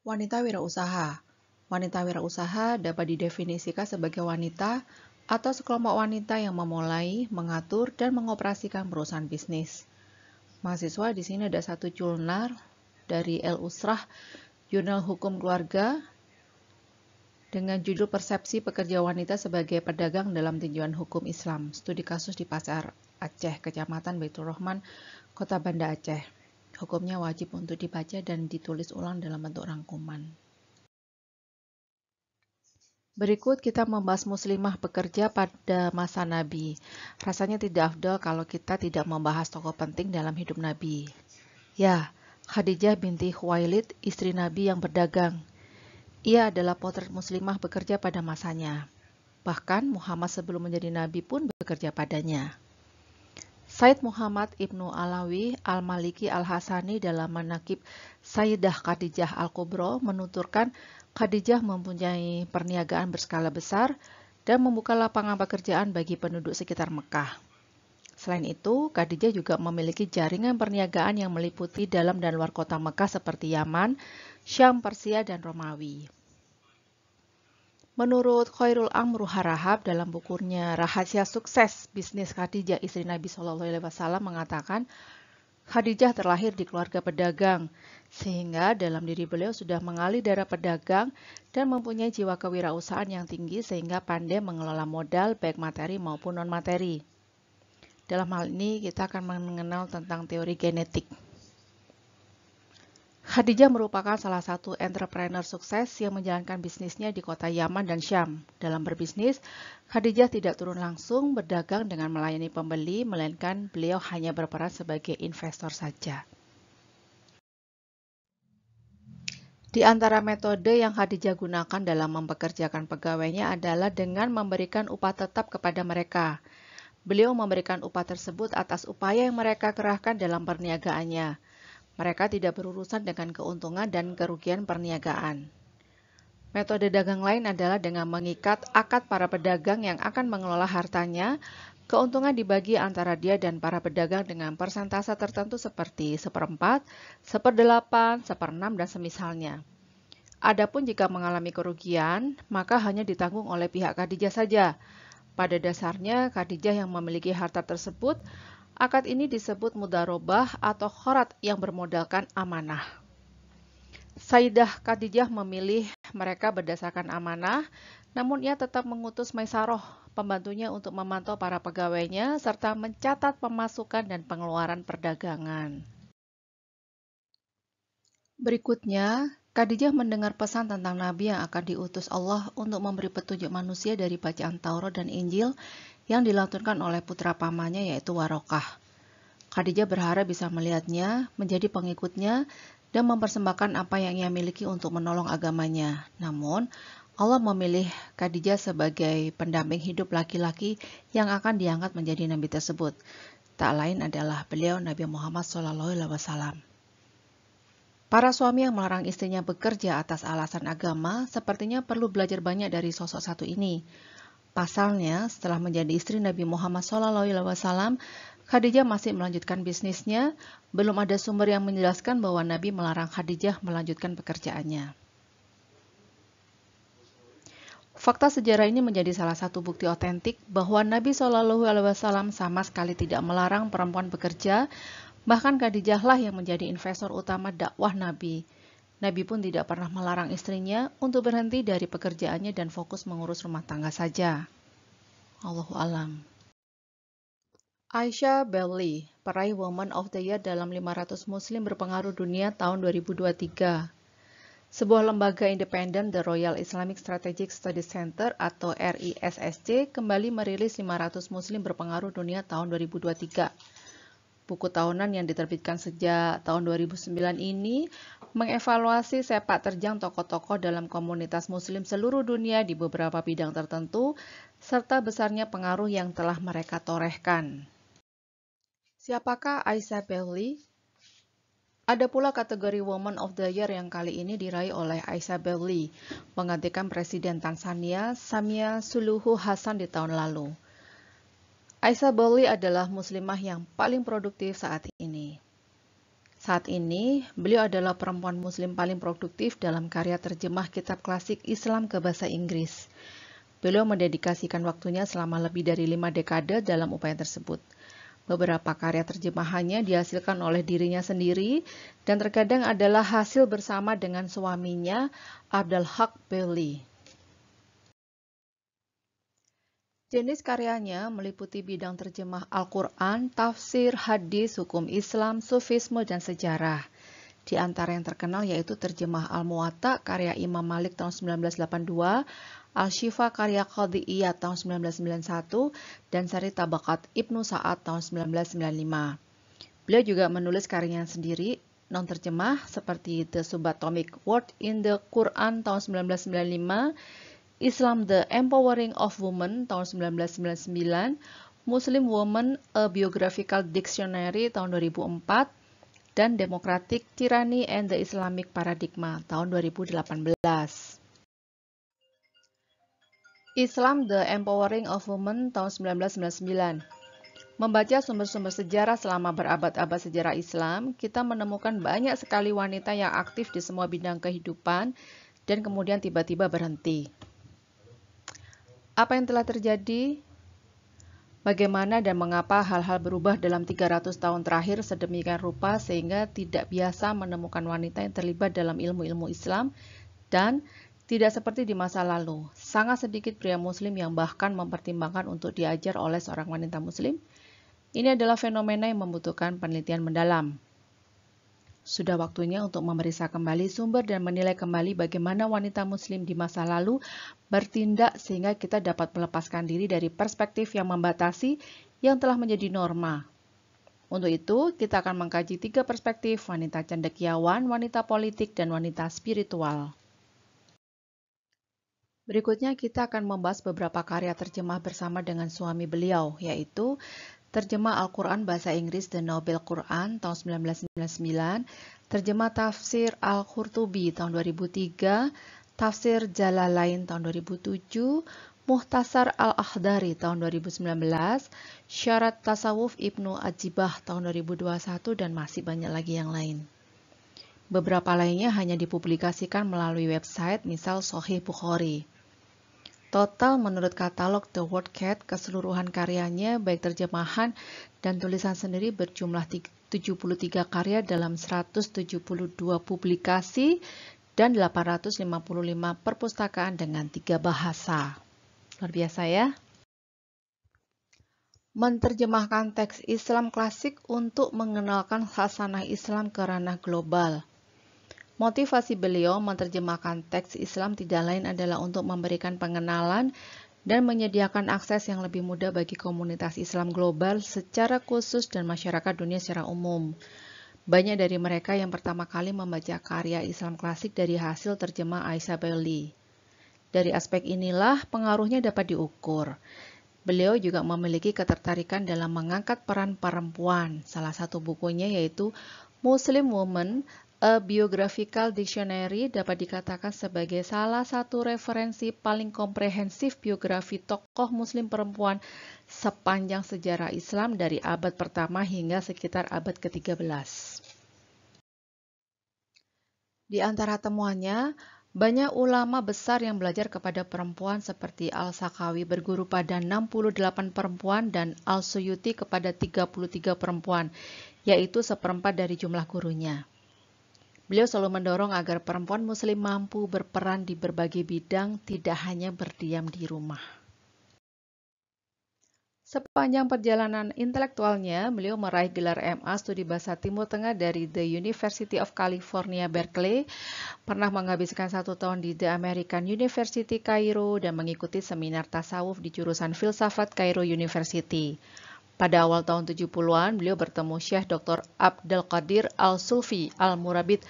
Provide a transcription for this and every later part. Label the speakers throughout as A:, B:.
A: Wanita wirausaha. Wanita wirausaha dapat didefinisikan sebagai wanita atau sekelompok wanita yang memulai, mengatur, dan mengoperasikan perusahaan bisnis. Mahasiswa di sini ada satu jurnal dari El Usrah, Jurnal Hukum Keluarga, dengan judul Persepsi Pekerja Wanita sebagai Pedagang dalam Tinjauan Hukum Islam. Studi kasus di Pasar Aceh, Kecamatan Baitur Rahman, Kota Banda Aceh. Hukumnya wajib untuk dibaca dan ditulis ulang dalam bentuk rangkuman. Berikut kita membahas muslimah bekerja pada masa Nabi. Rasanya tidak afdal kalau kita tidak membahas tokoh penting dalam hidup Nabi. Ya, Khadijah binti Khuwailid, istri Nabi yang berdagang. Ia adalah potret muslimah bekerja pada masanya. Bahkan Muhammad sebelum menjadi Nabi pun bekerja padanya. Said Muhammad Ibnu Alawi Al-Maliki Al-Hasani dalam manaqib Sayyidah Khadijah Al-Kubro menuturkan Khadijah mempunyai perniagaan berskala besar dan membuka lapangan pekerjaan bagi penduduk sekitar Mekah. Selain itu, Khadijah juga memiliki jaringan perniagaan yang meliputi dalam dan luar kota Mekah seperti Yaman, Syam, Persia, dan Romawi. Menurut Khairul Amru Harahab dalam bukunya Rahasia Sukses Bisnis Khadijah istri Nabi SAW mengatakan Khadijah terlahir di keluarga pedagang sehingga dalam diri beliau sudah mengalir darah pedagang dan mempunyai jiwa kewirausahaan yang tinggi sehingga pandai mengelola modal baik materi maupun non-materi. Dalam hal ini kita akan mengenal tentang teori genetik. Khadijah merupakan salah satu entrepreneur sukses yang menjalankan bisnisnya di kota Yaman dan Syam. Dalam berbisnis, Khadijah tidak turun langsung berdagang dengan melayani pembeli, melainkan beliau hanya berperan sebagai investor saja. Di antara metode yang Khadijah gunakan dalam mempekerjakan pegawainya adalah dengan memberikan upah tetap kepada mereka. Beliau memberikan upah tersebut atas upaya yang mereka kerahkan dalam perniagaannya. Mereka tidak berurusan dengan keuntungan dan kerugian perniagaan. Metode dagang lain adalah dengan mengikat akad para pedagang yang akan mengelola hartanya. Keuntungan dibagi antara dia dan para pedagang dengan persentase tertentu seperti 1/4, 1/8, 1/6, dan semisalnya. Adapun jika mengalami kerugian, maka hanya ditanggung oleh pihak Khadijah saja. Pada dasarnya, Khadijah yang memiliki harta tersebut. Akad ini disebut mudharobah atau khorat yang bermodalkan amanah. Sayyidah Khadijah memilih mereka berdasarkan amanah, namun ia tetap mengutus Maisaroh, pembantunya untuk memantau para pegawainya, serta mencatat pemasukan dan pengeluaran perdagangan. Berikutnya, Khadijah mendengar pesan tentang Nabi yang akan diutus Allah untuk memberi petunjuk manusia dari bacaan Taurat dan Injil yang dilantunkan oleh putra pamannya yaitu Warokah. Khadijah berharap bisa melihatnya, menjadi pengikutnya, dan mempersembahkan apa yang ia miliki untuk menolong agamanya. Namun, Allah memilih Khadijah sebagai pendamping hidup laki-laki yang akan diangkat menjadi nabi tersebut. Tak lain adalah beliau Nabi Muhammad SAW. Para suami yang melarang istrinya bekerja atas alasan agama sepertinya perlu belajar banyak dari sosok satu ini. Pasalnya, setelah menjadi istri Nabi Muhammad SAW, Khadijah masih melanjutkan bisnisnya. Belum ada sumber yang menjelaskan bahwa Nabi melarang Khadijah melanjutkan pekerjaannya. Fakta sejarah ini menjadi salah satu bukti otentik bahwa Nabi SAW sama sekali tidak melarang perempuan bekerja. Bahkan Khadijah lah yang menjadi investor utama dakwah Nabi. Nabi pun tidak pernah melarang istrinya untuk berhenti dari pekerjaannya dan fokus mengurus rumah tangga saja. Allahu a'lam. Aisyah Belli, peraih Woman of the Year dalam 500 Muslim berpengaruh dunia tahun 2023. Sebuah lembaga independen The Royal Islamic Strategic Studies Center atau RISSC kembali merilis 500 Muslim berpengaruh dunia tahun 2023. Buku tahunan yang diterbitkan sejak tahun 2009 ini mengevaluasi sepak terjang tokoh-tokoh dalam komunitas muslim seluruh dunia di beberapa bidang tertentu, serta besarnya pengaruh yang telah mereka torehkan. Siapakah Aisyah Belli? Ada pula kategori Woman of the Year yang kali ini diraih oleh Aisyah Belli, menggantikan Presiden Tanzania Samia Suluhu Hassan di tahun lalu. Aisyah Belli adalah muslimah yang paling produktif saat ini. Saat ini, beliau adalah perempuan muslim paling produktif dalam karya terjemah kitab klasik Islam ke bahasa Inggris. Beliau mendedikasikan waktunya selama lebih dari 5 dekade dalam upaya tersebut. Beberapa karya terjemahannya dihasilkan oleh dirinya sendiri dan terkadang adalah hasil bersama dengan suaminya, Abdul Haq Bailey. Jenis karyanya meliputi bidang terjemah Al-Quran, tafsir, hadis, hukum Islam, sufisme, dan sejarah. Di antara yang terkenal yaitu terjemah Al-Muwatta karya Imam Malik tahun 1982, Al-Shifa karya Qadhi Iyad tahun 1991, dan Sari Tabaqat Ibnu Sa'ad tahun 1995. Beliau juga menulis karyanya sendiri, non-terjemah, seperti The Subatomic Word in the Quran tahun 1995, Islam The Empowering of Women tahun 1999, Muslim Woman A Biographical Dictionary tahun 2004, dan Democratic Tyranny and the Islamic Paradigma tahun 2018. Islam The Empowering of Women tahun 1999. Membaca sumber-sumber sejarah selama berabad-abad sejarah Islam, kita menemukan banyak sekali wanita yang aktif di semua bidang kehidupan dan kemudian tiba-tiba berhenti. Apa yang telah terjadi? Bagaimana dan mengapa hal-hal berubah dalam 300 tahun terakhir sedemikian rupa sehingga tidak biasa menemukan wanita yang terlibat dalam ilmu-ilmu Islam dan tidak seperti di masa lalu. Sangat sedikit pria muslim yang bahkan mempertimbangkan untuk diajar oleh seorang wanita muslim. Ini adalah fenomena yang membutuhkan penelitian mendalam. Sudah waktunya untuk memeriksa kembali sumber dan menilai kembali bagaimana wanita muslim di masa lalu bertindak sehingga kita dapat melepaskan diri dari perspektif yang membatasi yang telah menjadi norma. Untuk itu, kita akan mengkaji 3 perspektif: wanita cendekiawan, wanita politik, dan wanita spiritual. Berikutnya kita akan membahas beberapa karya terjemah bersama dengan suami beliau, yaitu terjemah Al-Quran bahasa Inggris The Nobel Quran tahun 1999, terjemah tafsir Al-Qurtubi tahun 2003, tafsir Jalalain tahun 2007, Muhtasar Al-Akhdari tahun 2019, Syarat Tasawuf Ibnu Ajibah tahun 2021, dan masih banyak lagi yang lain. Beberapa lainnya hanya dipublikasikan melalui website, misal Sahih Bukhari. Total menurut katalog The Word Cat, keseluruhan karyanya, baik terjemahan dan tulisan sendiri, berjumlah 73 karya dalam 172 publikasi dan 855 perpustakaan dengan 3 bahasa. Luar biasa ya. Menerjemahkan teks Islam klasik untuk mengenalkan khasanah Islam ke ranah global. Motivasi beliau menerjemahkan teks Islam tidak lain adalah untuk memberikan pengenalan dan menyediakan akses yang lebih mudah bagi komunitas Islam global secara khusus dan masyarakat dunia secara umum. Banyak dari mereka yang pertama kali membaca karya Islam klasik dari hasil terjemah Aisyah Bailey. Dari aspek inilah pengaruhnya dapat diukur. Beliau juga memiliki ketertarikan dalam mengangkat peran perempuan. Salah satu bukunya yaitu Muslim Woman A Biographical Dictionary dapat dikatakan sebagai salah satu referensi paling komprehensif biografi tokoh muslim perempuan sepanjang sejarah Islam dari abad pertama hingga sekitar abad ke-13. Di antara temuannya, banyak ulama besar yang belajar kepada perempuan seperti Al-Sakawi berguru pada 68 perempuan dan Al-Suyuti kepada 33 perempuan, yaitu seperempat dari jumlah gurunya. Beliau selalu mendorong agar perempuan muslim mampu berperan di berbagai bidang, tidak hanya berdiam di rumah. Sepanjang perjalanan intelektualnya, beliau meraih gelar MA Studi Bahasa Timur Tengah dari The University of California, Berkeley, pernah menghabiskan 1 tahun di The American University, Kairo, dan mengikuti seminar tasawuf di jurusan Filsafat Cairo University. Pada awal tahun 70-an, beliau bertemu Syekh Dr. Abdul Qadir Al-Sulfi Al-Murabit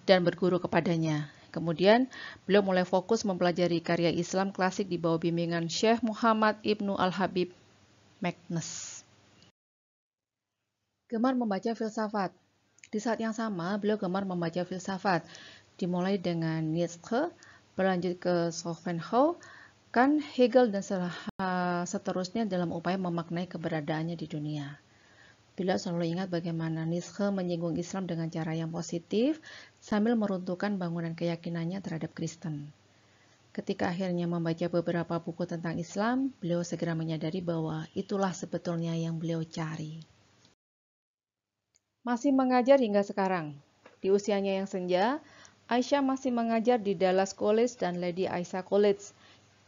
A: dan berguru kepadanya. Kemudian, beliau mulai fokus mempelajari karya Islam klasik di bawah bimbingan Syekh Muhammad Ibnu Al-Habib Meknes. Gemar membaca filsafat. Di saat yang sama, beliau gemar membaca filsafat, dimulai dengan Nietzsche, berlanjut ke Schopenhauer, Kant, Hegel, dan seterusnya dalam upaya memaknai keberadaannya di dunia. Beliau selalu ingat bagaimana Nietzsche menyinggung Islam dengan cara yang positif sambil meruntuhkan bangunan keyakinannya terhadap Kristen. Ketika akhirnya membaca beberapa buku tentang Islam, beliau segera menyadari bahwa itulah sebetulnya yang beliau cari. Masih mengajar hingga sekarang. Di usianya yang senja, Aisyah masih mengajar di Dallas College dan Lady Aisyah College,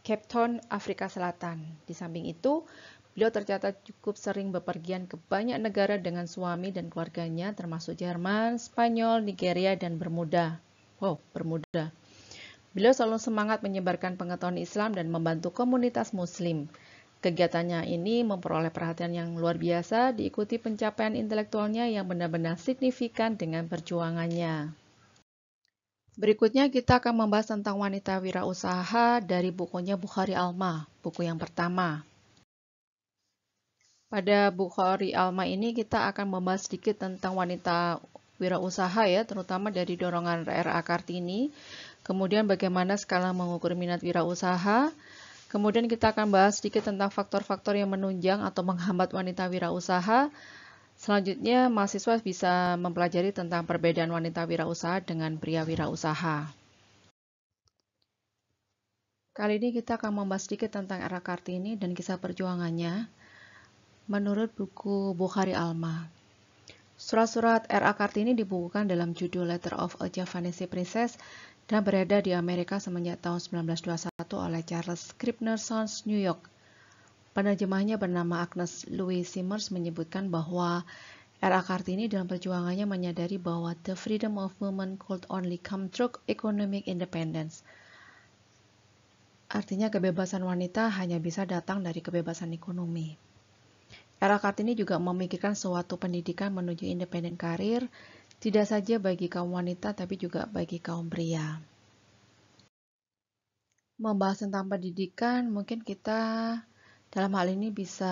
A: Cape Town, Afrika Selatan. Di samping itu, beliau tercatat cukup sering bepergian ke banyak negara dengan suami dan keluarganya, termasuk Jerman, Spanyol, Nigeria, dan Bermuda. Wow, Bermuda. Beliau selalu semangat menyebarkan pengetahuan Islam dan membantu komunitas Muslim. Kegiatannya ini memperoleh perhatian yang luar biasa, diikuti pencapaian intelektualnya yang benar-benar signifikan dengan perjuangannya. Berikutnya kita akan membahas tentang wanita wirausaha dari bukunya Bukhari Alma, buku yang pertama. Pada Bukhari Alma ini kita akan membahas sedikit tentang wanita wirausaha ya, terutama dari dorongan R.A. Kartini. Kemudian bagaimana skala mengukur minat wirausaha. Kemudian kita akan bahas sedikit tentang faktor-faktor yang menunjang atau menghambat wanita wirausaha. Selanjutnya, mahasiswa bisa mempelajari tentang perbedaan wanita wirausaha dengan pria wirausaha. Kali ini kita akan membahas sedikit tentang R.A. Kartini dan kisah perjuangannya menurut buku Bukhari Alma. Surat-surat R.A. Kartini dibukukan dalam judul Letter of a Javanese Princess dan beredar di Amerika semenjak tahun 1921 oleh Charles Scribner Sons, New York. Penerjemahnya bernama Agnes Louise Simmers menyebutkan bahwa R.A. Kartini dalam perjuangannya menyadari bahwa the freedom of women could only come through economic independence. Artinya kebebasan wanita hanya bisa datang dari kebebasan ekonomi. R.A. Kartini juga memikirkan suatu pendidikan menuju independen karir, tidak saja bagi kaum wanita tapi juga bagi kaum pria. Membahas tentang pendidikan, mungkin kita dalam hal ini bisa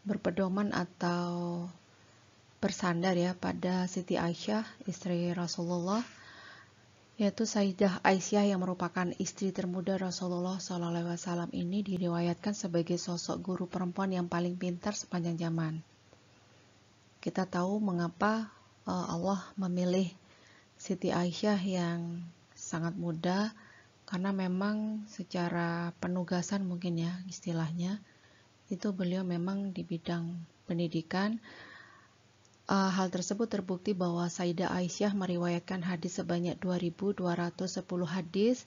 A: berpedoman atau bersandar ya pada Siti Aisyah, istri Rasulullah, yaitu Sayyidah Aisyah yang merupakan istri termuda Rasulullah SAW ini diriwayatkan sebagai sosok guru perempuan yang paling pintar sepanjang zaman. Kita tahu mengapa Allah memilih Siti Aisyah yang sangat muda, karena memang secara penugasan mungkin ya istilahnya, itu beliau memang di bidang pendidikan. Hal tersebut terbukti bahwa Sayyidah Aisyah meriwayatkan hadis sebanyak 2.210 hadis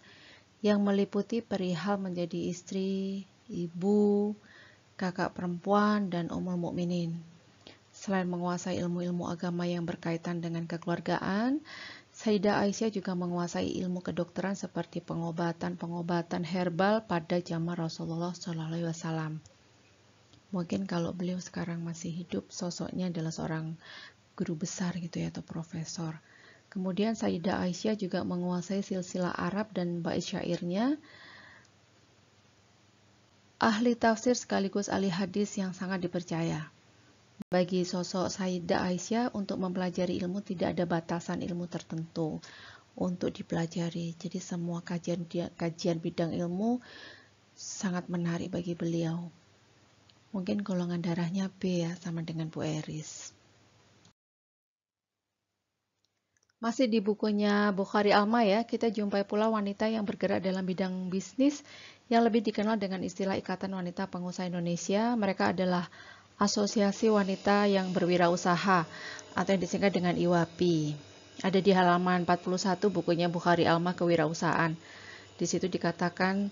A: yang meliputi perihal menjadi istri, ibu, kakak perempuan, dan ummul mukminin. Selain menguasai ilmu-ilmu agama yang berkaitan dengan kekeluargaan, Sayyidah Aisyah juga menguasai ilmu kedokteran seperti pengobatan herbal pada zaman Rasulullah SAW. Mungkin kalau beliau sekarang masih hidup, sosoknya adalah seorang guru besar gitu ya, atau profesor. Kemudian Sayyidah Aisyah juga menguasai silsilah Arab dan bait syairnya. Ahli tafsir sekaligus ahli hadis yang sangat dipercaya. Bagi sosok Sayyidah Aisyah, untuk mempelajari ilmu tidak ada batasan ilmu tertentu untuk dipelajari. Jadi semua kajian bidang ilmu sangat menarik bagi beliau. Mungkin golongan darahnya B ya, sama dengan Bu Eris. Masih di bukunya Bukhari Alma ya, kita jumpai pula wanita yang bergerak dalam bidang bisnis yang lebih dikenal dengan istilah Ikatan Wanita Pengusaha Indonesia. Mereka adalah Asosiasi Wanita yang Berwirausaha atau yang disingkat dengan IWAPI. Ada di halaman 41 bukunya Bukhari Alma Kewirausahaan. Di situ dikatakan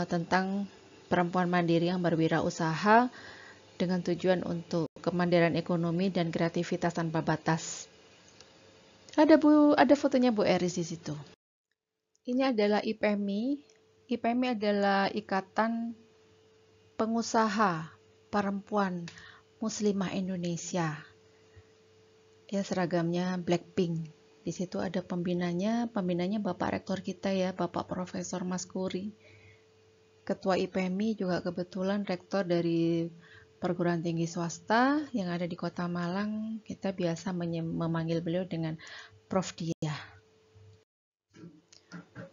A: tentang perempuan mandiri yang berwirausaha dengan tujuan untuk kemandirian ekonomi dan kreativitas tanpa batas. Ada fotonya Bu Eris di situ. Ini adalah IPMI. IPMI adalah Ikatan Pengusaha Perempuan Muslimah Indonesia. Ya, seragamnya Blackpink. Di situ ada pembinanya Bapak Rektor kita ya, Bapak Profesor Maskuri. Ketua IPMI juga kebetulan rektor dari perguruan tinggi swasta yang ada di Kota Malang. Kita biasa memanggil beliau dengan Prof. Diah.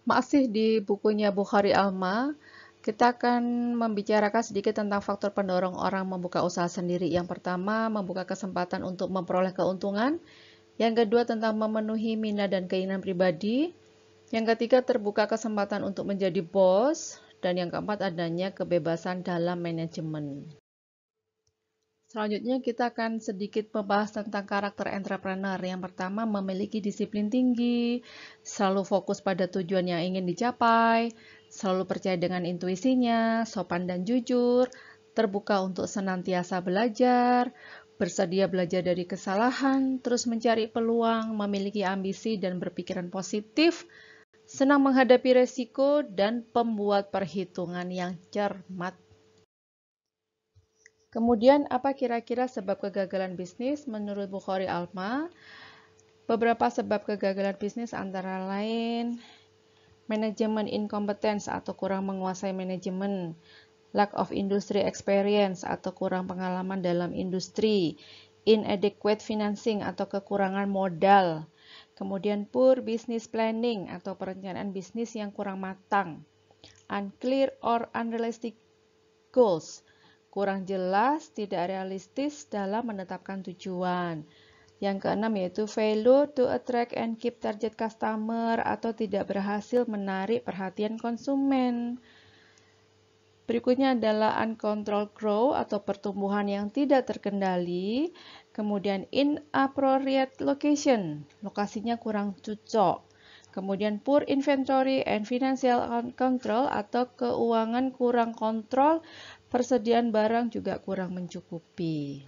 A: Masih di bukunya Bukhari Alma, Kita akan membicarakan sedikit tentang faktor pendorong orang membuka usaha sendiri. Yang pertama, membuka kesempatan untuk memperoleh keuntungan. Yang kedua, tentang memenuhi minat dan keinginan pribadi. Yang ketiga, terbuka kesempatan untuk menjadi bos. Dan yang keempat, adanya kebebasan dalam manajemen. Selanjutnya kita akan sedikit membahas tentang karakter entrepreneur. Yang pertama, memiliki disiplin tinggi, selalu fokus pada tujuan yang ingin dicapai, selalu percaya dengan intuisinya, sopan dan jujur, terbuka untuk senantiasa belajar, bersedia belajar dari kesalahan, terus mencari peluang, memiliki ambisi dan berpikiran positif, senang menghadapi resiko, dan pembuat perhitungan yang cermat. Kemudian, apa kira-kira sebab kegagalan bisnis menurut Bukhari Alma? Beberapa sebab kegagalan bisnis antara lain manajemen incompetence atau kurang menguasai manajemen, lack of industry experience atau kurang pengalaman dalam industri, inadequate financing atau kekurangan modal, kemudian poor business planning atau perencanaan bisnis yang kurang matang, unclear or unrealistic goals, kurang jelas, tidak realistis dalam menetapkan tujuan. Yang keenam yaitu failure to attract and keep target customer atau tidak berhasil menarik perhatian konsumen. Berikutnya adalah uncontrolled growth atau pertumbuhan yang tidak terkendali. Kemudian inappropriate location, lokasinya kurang cocok. Kemudian poor inventory and financial control atau keuangan kurang kontrol, persediaan barang juga kurang mencukupi.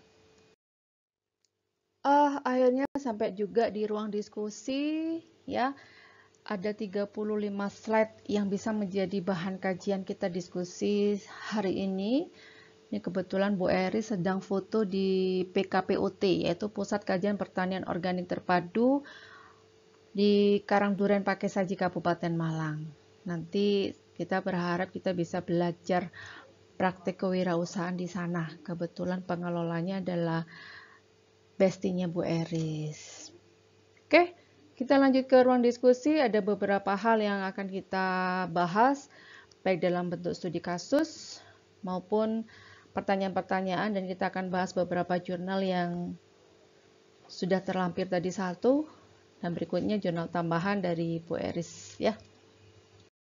A: Akhirnya sampai juga di ruang diskusi ya. Ada 35 slide yang bisa menjadi bahan kajian kita diskusi hari ini. Ini kebetulan Bu Eri sedang foto di PKPOT, yaitu Pusat Kajian Pertanian Organik Terpadu di Karangduren Pakesaji Kabupaten Malang. Nanti kita berharap kita bisa belajar praktik kewirausahaan di sana. Kebetulan pengelolanya adalah bestinya Bu Eris. Oke, kita lanjut ke ruang diskusi. Ada beberapa hal yang akan kita bahas, baik dalam bentuk studi kasus maupun pertanyaan-pertanyaan, dan kita akan bahas beberapa jurnal yang sudah terlampir tadi satu, dan berikutnya jurnal tambahan dari Bu Eris ya.